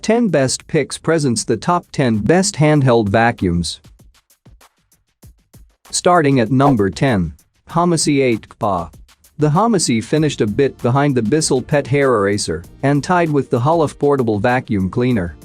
10 Best Picks presents the top 10 best handheld vacuums. Starting at number 10. Handheld 8 The Handheld finished a bit behind the Bissell Pet Hair Eraser and tied with the Handheld portable vacuum cleaner.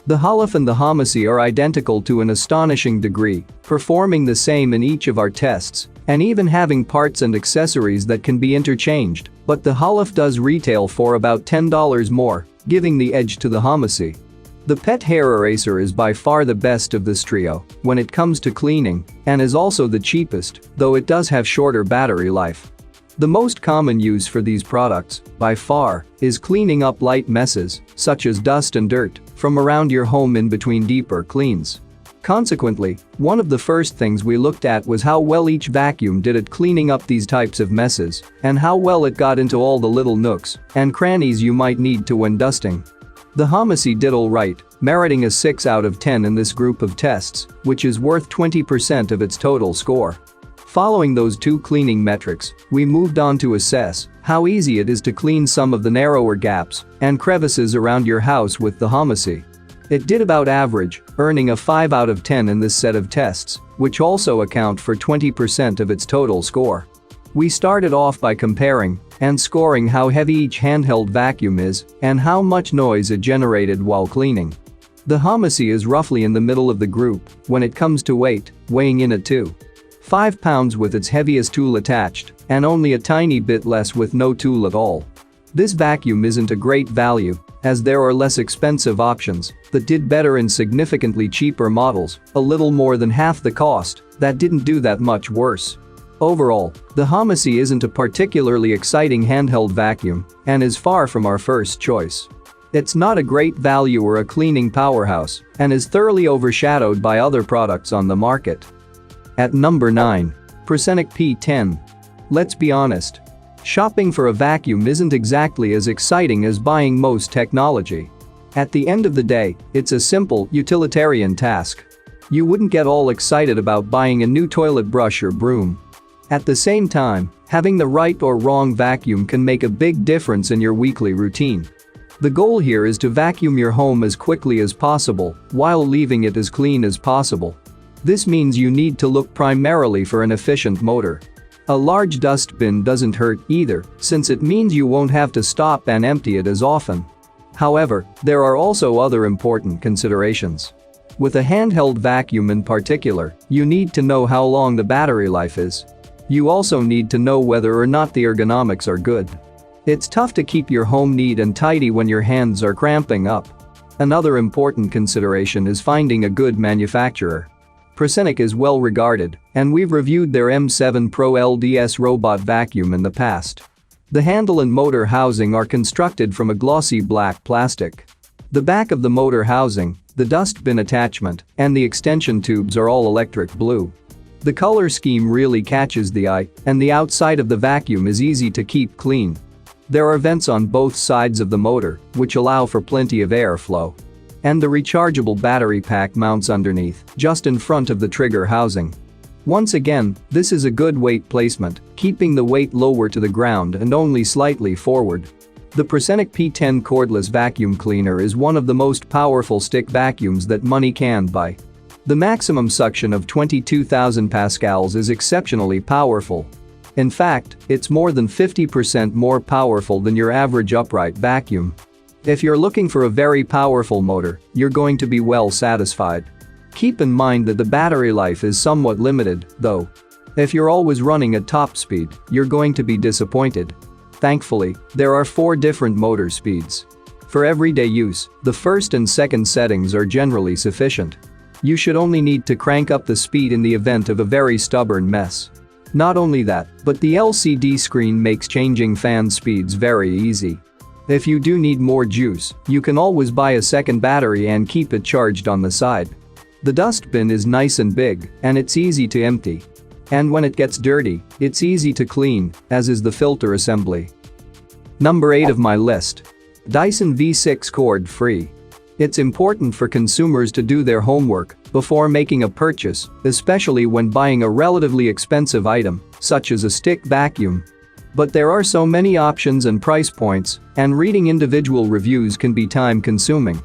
The Handheld and the Handheld are identical to an astonishing degree, performing the same in each of our tests and even having parts and accessories that can be interchanged, but the Handheld does retail for about $10 more, giving the edge to the Handheld. The Pet Hair Eraser is by far the best of this trio when it comes to cleaning and is also the cheapest, though it does have shorter battery life. The most common use for these products, by far, is cleaning up light messes, such as dust and dirt, from around your home in between deeper cleans. Consequently, one of the first things we looked at was how well each vacuum did at cleaning up these types of messes and how well it got into all the little nooks and crannies you might need to when dusting. The Handheld did alright, meriting a 6 out of 10 in this group of tests, which is worth 20% of its total score. Following those two cleaning metrics, we moved on to assess how easy it is to clean some of the narrower gaps and crevices around your house with the Handheld. It did about average, earning a 5 out of 10 in this set of tests, which also account for 20% of its total score. We started off by comparing and scoring how heavy each handheld vacuum is and how much noise it generated while cleaning. The Handheld is roughly in the middle of the group when it comes to weight, weighing in at 2.5 pounds with its heaviest tool attached and only a tiny bit less with no tool at all. This vacuum isn't a great value, as there are less expensive options that did better in significantly cheaper models, a little more than half the cost, that didn't do that much worse. Overall, the Handheld isn't a particularly exciting handheld vacuum and is far from our first choice. It's not a great value or a cleaning powerhouse and is thoroughly overshadowed by other products on the market. At number 9. Prysonic P10. Let's be honest. Shopping for a vacuum isn't exactly as exciting as buying most technology. At the end of the day, it's a simple, utilitarian task. You wouldn't get all excited about buying a new toilet brush or broom. At the same time, having the right or wrong vacuum can make a big difference in your weekly routine. The goal here is to vacuum your home as quickly as possible while leaving it as clean as possible. This means you need to look primarily for an efficient motor. A large dustbin doesn't hurt either, since it means you won't have to stop and empty it as often. However, there are also other important considerations. With a handheld vacuum in particular, you need to know how long the battery life is. You also need to know whether or not the ergonomics are good. It's tough to keep your home neat and tidy when your hands are cramping up. Another important consideration is finding a good manufacturer. Prysonic is well regarded, and we've reviewed their M7 Pro LDS robot vacuum in the past. The handle and motor housing are constructed from a glossy black plastic. The back of the motor housing, the dustbin attachment, and the extension tubes are all electric blue. The color scheme really catches the eye, and the outside of the vacuum is easy to keep clean. There are vents on both sides of the motor, which allow for plenty of airflow. And the rechargeable battery pack mounts underneath, just in front of the trigger housing. Once again, this is a good weight placement, keeping the weight lower to the ground and only slightly forward. The Prysonic P10 cordless vacuum cleaner is one of the most powerful stick vacuums that money can buy. The maximum suction of 22,000 pascals is exceptionally powerful. In fact, it's more than 50% more powerful than your average upright vacuum. If you're looking for a very powerful motor, you're going to be well satisfied. Keep in mind that the battery life is somewhat limited, though. If you're always running at top speed, you're going to be disappointed. Thankfully, there are 4 different motor speeds. For everyday use, the first and second settings are generally sufficient. You should only need to crank up the speed in the event of a very stubborn mess. Not only that, but the LCD screen makes changing fan speeds very easy. If you do need more juice, you can always buy a second battery and keep it charged on the side. The dustbin is nice and big, and it's easy to empty. And when it gets dirty, it's easy to clean, as is the filter assembly. Number 8 of my list. Dyson V6 cord-free. It's important for consumers to do their homework before making a purchase, especially when buying a relatively expensive item, such as a stick vacuum. But there are so many options and price points, and reading individual reviews can be time-consuming.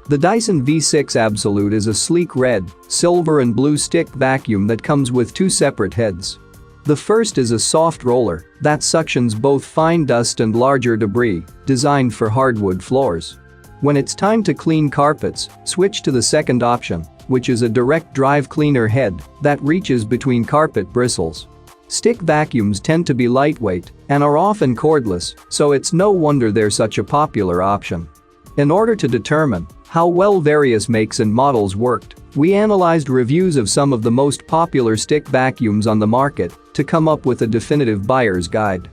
The Dyson V6 Absolute is a sleek red, silver and blue stick vacuum that comes with two separate heads. The first is a soft roller that suctions both fine dust and larger debris, designed for hardwood floors. When it's time to clean carpets, switch to the second option, which is a direct drive cleaner head that reaches between carpet bristles. Stick vacuums tend to be lightweight and are often cordless, so it's no wonder they're such a popular option. In order to determine how well various makes and models worked, we analyzed reviews of some of the most popular stick vacuums on the market to come up with a definitive buyer's guide.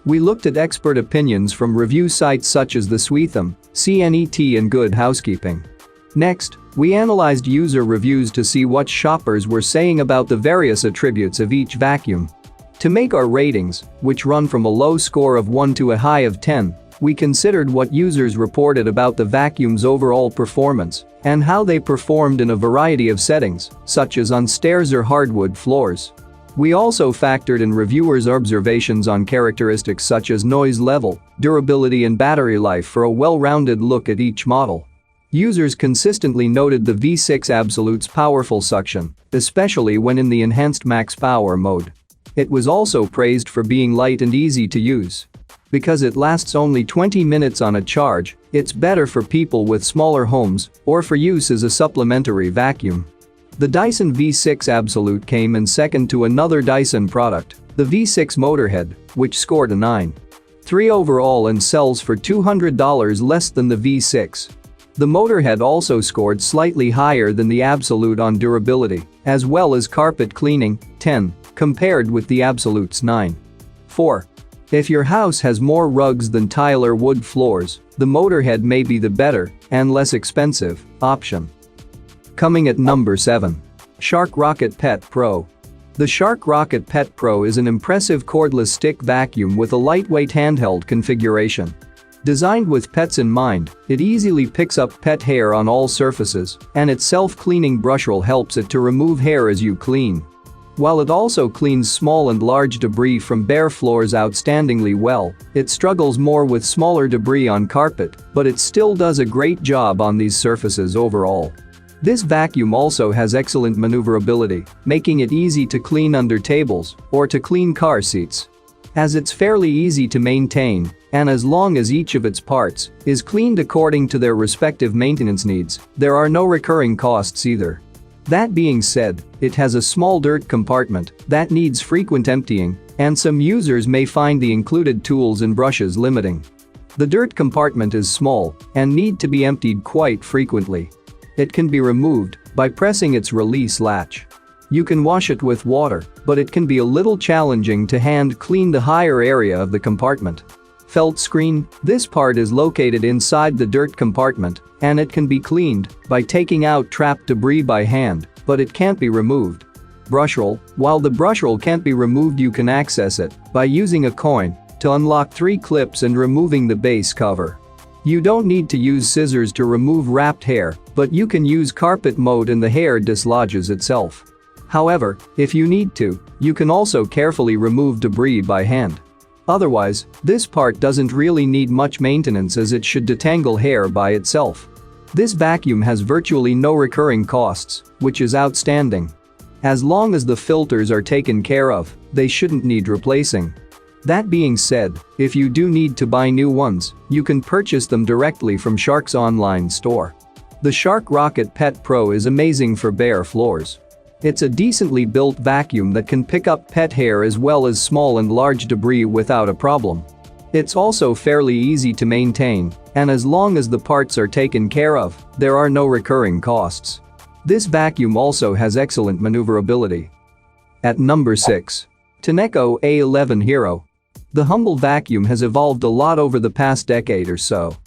We looked at expert opinions from review sites such as the Sweetham, CNET and Good Housekeeping. Next, we analyzed user reviews to see what shoppers were saying about the various attributes of each vacuum. To make our ratings, which run from a low score of 1 to a high of 10, we considered what users reported about the vacuum's overall performance and how they performed in a variety of settings, such as on stairs or hardwood floors. We also factored in reviewers' observations on characteristics such as noise level, durability and battery life for a well-rounded look at each model. Users consistently noted the V6 Absolute's powerful suction, especially when in the enhanced max power mode. It was also praised for being light and easy to use. Because it lasts only 20 minutes on a charge, it's better for people with smaller homes or for use as a supplementary vacuum. The Dyson V6 Absolute came in second to another Dyson product, the V6 Motorhead, which scored a 9.3 overall and sells for $200 less than the V6. The Motorhead also scored slightly higher than the Absolute on durability, as well as carpet cleaning, 10, compared with the Absolute's 9.4. If your house has more rugs than tile or wood floors, the Motorhead may be the better and less expensive option. Coming at number 7. Shark Rocket Pet Pro. The Shark Rocket Pet Pro is an impressive cordless stick vacuum with a lightweight handheld configuration. Designed with pets in mind, it easily picks up pet hair on all surfaces, and its self-cleaning brush roll helps it to remove hair as you clean. While it also cleans small and large debris from bare floors outstandingly well, it struggles more with smaller debris on carpet, but it still does a great job on these surfaces overall. This vacuum also has excellent maneuverability, making it easy to clean under tables or to clean car seats. As it's fairly easy to maintain, and as long as each of its parts is cleaned according to their respective maintenance needs, there are no recurring costs either. That being said, it has a small dirt compartment that needs frequent emptying, and some users may find the included tools and brushes limiting. The dirt compartment is small and need to be emptied quite frequently. It can be removed by pressing its release latch. You can wash it with water, but it can be a little challenging to hand clean the higher area of the compartment. Felt screen. This part is located inside the dirt compartment, and it can be cleaned by taking out trapped debris by hand, but it can't be removed. Brush roll. While the brush roll can't be removed, you can access it by using a coin to unlock 3 clips and removing the base cover. You don't need to use scissors to remove wrapped hair, but you can use carpet mode and the hair dislodges itself. However, if you need to, you can also carefully remove debris by hand. Otherwise, this part doesn't really need much maintenance as it should detangle hair by itself. This vacuum has virtually no recurring costs, which is outstanding. As long as the filters are taken care of, they shouldn't need replacing. That being said, if you do need to buy new ones, you can purchase them directly from Shark's online store. The Shark Rocket Pet Pro is amazing for bare floors. It's a decently built vacuum that can pick up pet hair as well as small and large debris without a problem. It's also fairly easy to maintain, and as long as the parts are taken care of, there are no recurring costs. This vacuum also has excellent maneuverability. At number 6. Tyneco A11 Hero. The humble vacuum has evolved a lot over the past decade or so.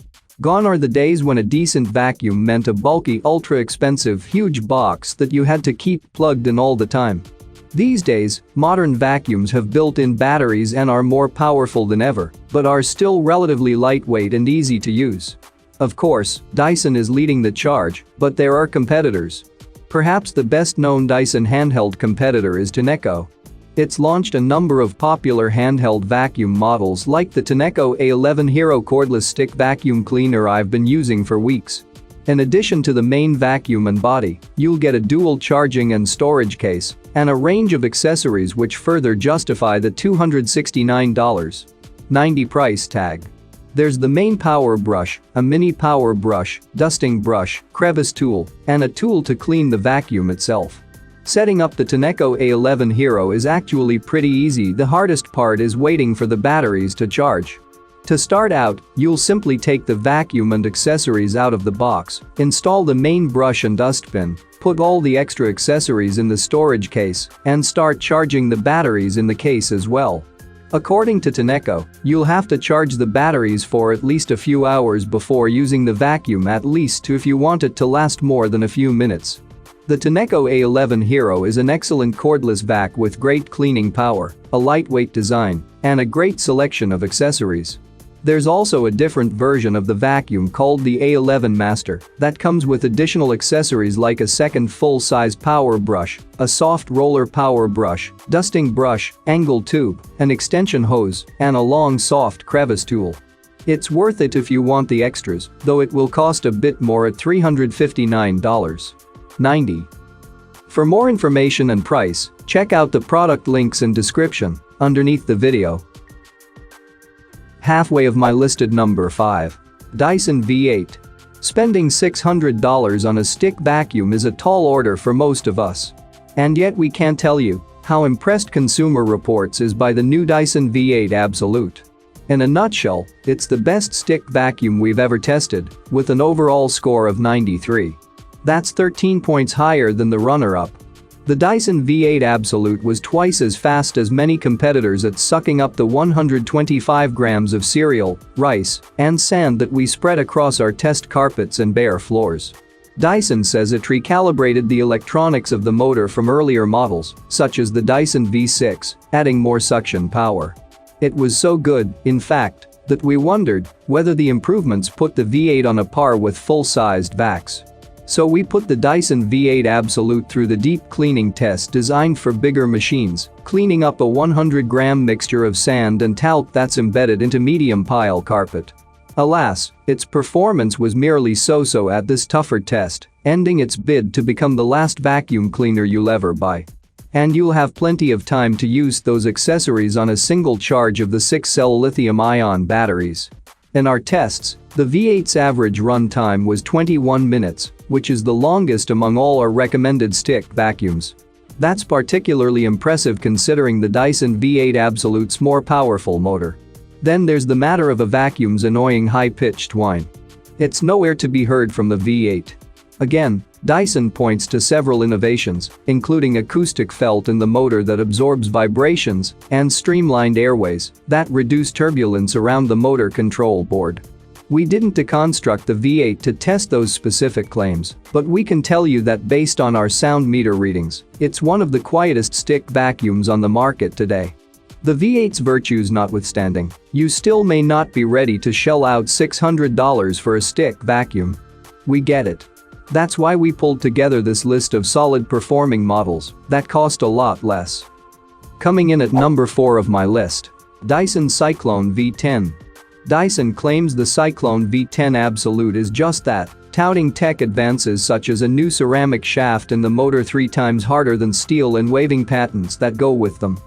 Gone are the days when a decent vacuum meant a bulky, ultra-expensive, huge box that you had to keep plugged in all the time. These days, modern vacuums have built-in batteries and are more powerful than ever, but are still relatively lightweight and easy to use. Of course, Dyson is leading the charge, but there are competitors. Perhaps the best-known Dyson handheld competitor is Tyneco. It's launched a number of popular handheld vacuum models like the Tyneco A11 Hero cordless stick vacuum cleaner I've been using for weeks. In addition to the main vacuum and body, you'll get a dual charging and storage case and a range of accessories which further justify the $269.90 price tag. There's the main power brush, a mini power brush, dusting brush, crevice tool, and a tool to clean the vacuum itself. Setting up the Tenneco A11 Hero is actually pretty easy. The hardest part is waiting for the batteries to charge. To start out, you'll simply take the vacuum and accessories out of the box, install the main brush and dustbin, put all the extra accessories in the storage case, and start charging the batteries in the case as well. According to Tenneco, you'll have to charge the batteries for at least a few hours before using the vacuum, at least if you want it to last more than a few minutes. The Tenneco A11 Hero is an excellent cordless vac with great cleaning power, a lightweight design, and a great selection of accessories. There's also a different version of the vacuum called the A11 Master that comes with additional accessories like a second full-size power brush, a soft roller power brush, dusting brush, angle tube, an extension hose, and a long soft crevice tool. It's worth it if you want the extras, though it will cost a bit more at $359.90. For more information and price, check out the product links in description underneath the video. Halfway of my listed number 5. Dyson V8. Spending $600 on a stick vacuum is a tall order for most of us. And yet we can't tell you how impressed Consumer Reports is by the new Dyson V8 Absolute. In a nutshell, it's the best stick vacuum we've ever tested, with an overall score of 93. That's 13 points higher than the runner-up. The Dyson V8 Absolute was twice as fast as many competitors at sucking up the 125 grams of cereal, rice, and sand that we spread across our test carpets and bare floors. Dyson says it recalibrated the electronics of the motor from earlier models, such as the Dyson V6, adding more suction power. It was so good, in fact, that we wondered whether the improvements put the V8 on a par with full-sized vacs. So we put the Dyson V8 Absolute through the deep cleaning test designed for bigger machines, cleaning up a 100-gram mixture of sand and talc that's embedded into medium pile carpet. Alas, its performance was merely so-so at this tougher test, ending its bid to become the last vacuum cleaner you'll ever buy. And you'll have plenty of time to use those accessories on a single charge of the 6-cell lithium-ion batteries. In our tests, the V8's average run time was 21 minutes, which is the longest among all our recommended stick vacuums. That's particularly impressive considering the Dyson V8 Absolute's more powerful motor. Then there's the matter of a vacuum's annoying high-pitched whine. It's nowhere to be heard from the V8. Again, Dyson points to several innovations, including acoustic felt in the motor that absorbs vibrations and streamlined airways that reduce turbulence around the motor control board. We didn't deconstruct the V8 to test those specific claims, but we can tell you that based on our sound meter readings, it's one of the quietest stick vacuums on the market today. The V8's virtues notwithstanding, you still may not be ready to shell out $600 for a stick vacuum. We get it. That's why we pulled together this list of solid performing models that cost a lot less. Coming in at number 4 of my list. Dyson Cyclone V10. Dyson claims the Cyclone V10 Absolute is just that, touting tech advances such as a new ceramic shaft in the motor 3 times harder than steel and waving patents that go with them.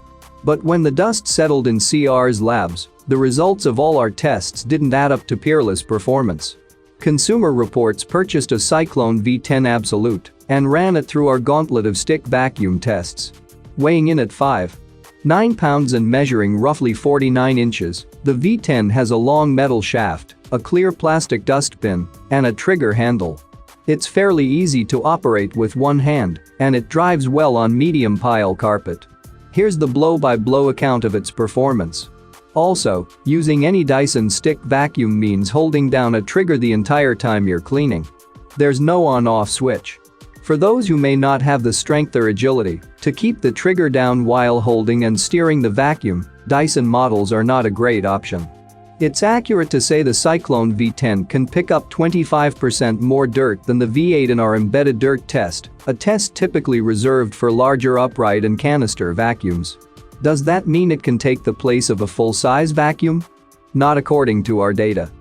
But when the dust settled in CR's labs, the results of all our tests didn't add up to peerless performance. Consumer Reports purchased a Cyclone V10 Absolute and ran it through our gauntlet of stick vacuum tests. Weighing in at 5.9 pounds and measuring roughly 49 inches, the V10 has a long metal shaft, a clear plastic dustbin, and a trigger handle. It's fairly easy to operate with one hand, and it drives well on medium pile carpet. Here's the blow-by-blow account of its performance. Also, using any Dyson stick vacuum means holding down a trigger the entire time you're cleaning. There's no on-off switch. For those who may not have the strength or agility to keep the trigger down while holding and steering the vacuum, Dyson models are not a great option. It's accurate to say the Cyclone V10 can pick up 25% more dirt than the V8 in our embedded dirt test, a test typically reserved for larger upright and canister vacuums. Does that mean it can take the place of a full-size vacuum? Not according to our data.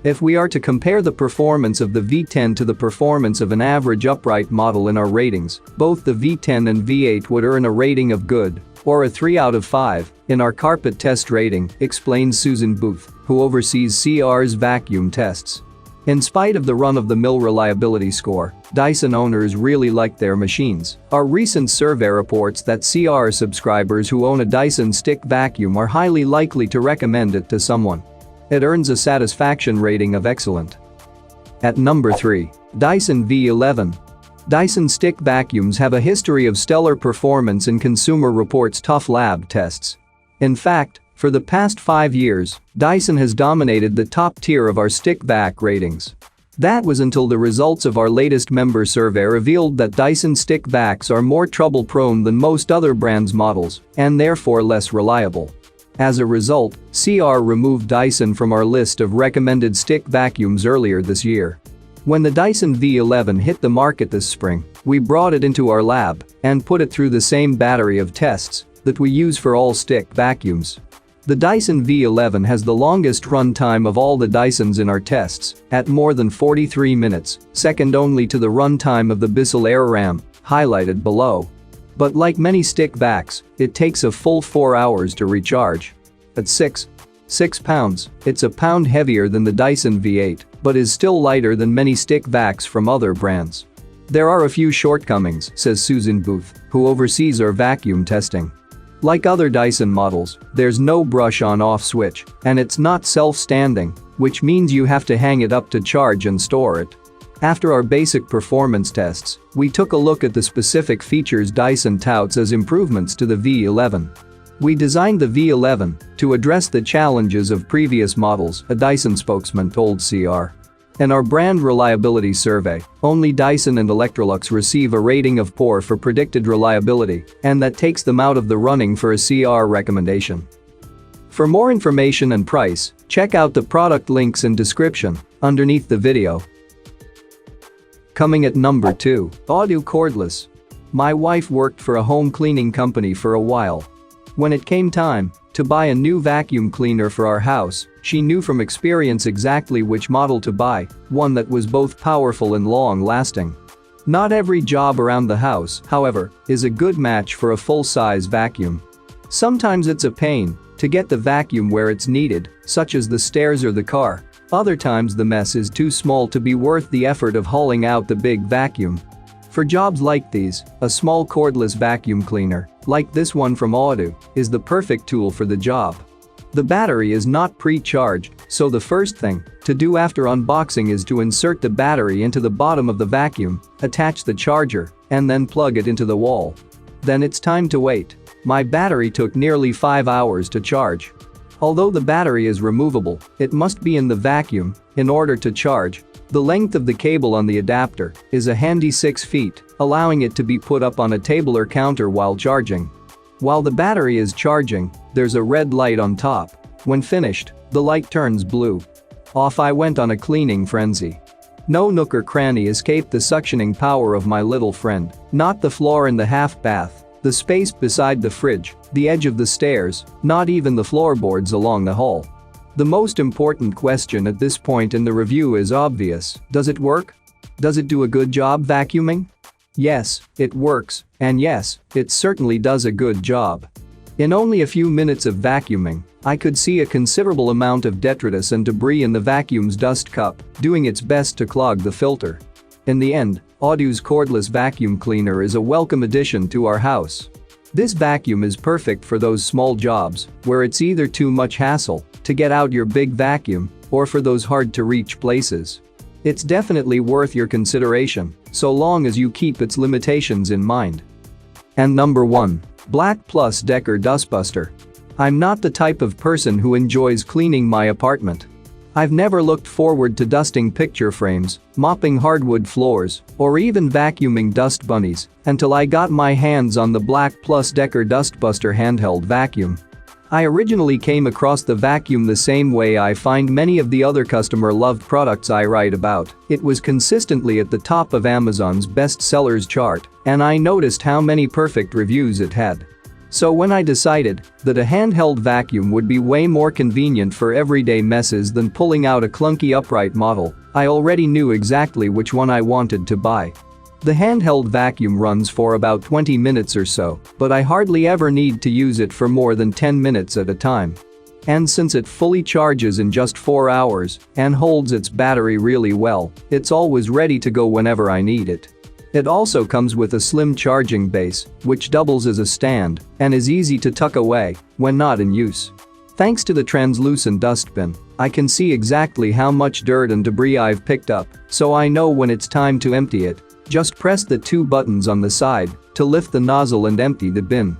If we are to compare the performance of the V10 to the performance of an average upright model in our ratings, both the V10 and V8 would earn a rating of good, or a 3 out of 5, in our carpet test rating, explains Susan Booth, who oversees CR's vacuum tests. In spite of the run-of-the-mill reliability score, Dyson owners really like their machines. Our recent survey reports that CR subscribers who own a Dyson stick vacuum are highly likely to recommend it to someone. It earns a satisfaction rating of excellent. At number 3. Dyson V11. Dyson stick vacuums have a history of stellar performance in Consumer Reports' tough lab tests. In fact, for the past 5 years, Dyson has dominated the top tier of our stick vac ratings. That was until the results of our latest member survey revealed that Dyson stick vacs are more trouble-prone than most other brands' models, and therefore less reliable. As a result, CR removed Dyson from our list of recommended stick vacuums earlier this year. When the Dyson V11 hit the market this spring, we brought it into our lab and put it through the same battery of tests that we use for all stick vacuums. The Dyson V11 has the longest run time of all the Dysons in our tests, at more than 43 minutes, second only to the run time of the Bissell AirRam, highlighted below. But like many stick vacs, it takes a full 4 hours to recharge. At 6 pounds, it's a pound heavier than the Dyson V8, but is still lighter than many stick vacs from other brands. There are a few shortcomings, says Susan Booth, who oversees our vacuum testing. Like other Dyson models, there's no brush on-off switch, and it's not self-standing, which means you have to hang it up to charge and store it. After our basic performance tests, we took a look at the specific features Dyson touts as improvements to the V11. We designed the V11 to address the challenges of previous models, a Dyson spokesman told CR. In our brand reliability survey, only Dyson and Electrolux receive a rating of poor for predicted reliability, and that takes them out of the running for a CR recommendation. For more information and price, check out the product links in description underneath the video. Coming at number 2, Audew Cordless. My wife worked for a home cleaning company for a while. When it came time to buy a new vacuum cleaner for our house, she knew from experience exactly which model to buy, one that was both powerful and long-lasting. Not every job around the house, however, is a good match for a full-size vacuum. Sometimes it's a pain to get the vacuum where it's needed, such as the stairs or the car. Other times the mess is too small to be worth the effort of hauling out the big vacuum. For jobs like these, a small cordless vacuum cleaner, like this one from Audew, is the perfect tool for the job. The battery is not pre-charged, so the first thing to do after unboxing is to insert the battery into the bottom of the vacuum, attach the charger, and then plug it into the wall. Then it's time to wait. My battery took nearly 5 hours to charge. Although the battery is removable, it must be in the vacuum in order to charge. The length of the cable on the adapter is a handy 6 feet, allowing it to be put up on a table or counter while charging. While the battery is charging, there's a red light on top. When finished, the light turns blue. Off I went on a cleaning frenzy. No nook or cranny escaped the suctioning power of my little friend, not the floor in the half bath, the space beside the fridge, the edge of the stairs, not even the floorboards along the hall. The most important question at this point in the review is obvious: does it work? Does it do a good job vacuuming? Yes, it works, and yes, it certainly does a good job. In only a few minutes of vacuuming, I could see a considerable amount of detritus and debris in the vacuum's dust cup, doing its best to clog the filter. In the end, Audew's cordless vacuum cleaner is a welcome addition to our house. This vacuum is perfect for those small jobs where it's either too much hassle to get out your big vacuum or for those hard-to-reach places. It's definitely worth your consideration, so long as you keep its limitations in mind. And number 1. BLACK+DECKER Dusbuster. I'm not the type of person who enjoys cleaning my apartment. I've never looked forward to dusting picture frames, mopping hardwood floors, or even vacuuming dust bunnies until I got my hands on the BLACK+DECKER Dusbuster handheld vacuum. I originally came across the vacuum the same way I find many of the other customer-loved products I write about. It was consistently at the top of Amazon's bestsellers chart, and I noticed how many perfect reviews it had. So when I decided that a handheld vacuum would be way more convenient for everyday messes than pulling out a clunky upright model, I already knew exactly which one I wanted to buy. The handheld vacuum runs for about 20 minutes or so, but I hardly ever need to use it for more than 10 minutes at a time. And since it fully charges in just 4 hours and holds its battery really well, it's always ready to go whenever I need it. It also comes with a slim charging base, which doubles as a stand and is easy to tuck away when not in use. Thanks to the translucent dustbin, I can see exactly how much dirt and debris I've picked up, so I know when it's time to empty it. Just press the 2 buttons on the side to lift the nozzle and empty the bin.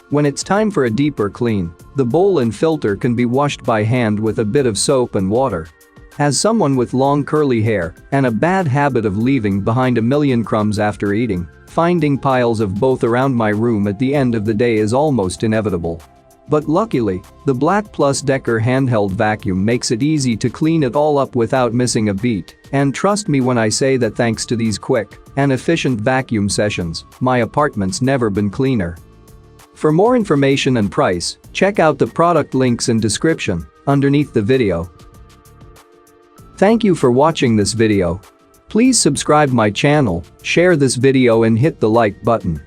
When it's time for a deeper clean, the bowl and filter can be washed by hand with a bit of soap and water. As someone with long curly hair and a bad habit of leaving behind a million crumbs after eating, finding piles of both around my room at the end of the day is almost inevitable. But luckily, the BLACK+DECKER handheld vacuum makes it easy to clean it all up without missing a beat, and trust me when I say that thanks to these quick and efficient vacuum sessions, my apartment's never been cleaner. For more information and price, check out the product links in description underneath the video. Thank you for watching this video. Please subscribe my channel, share this video and hit the like button.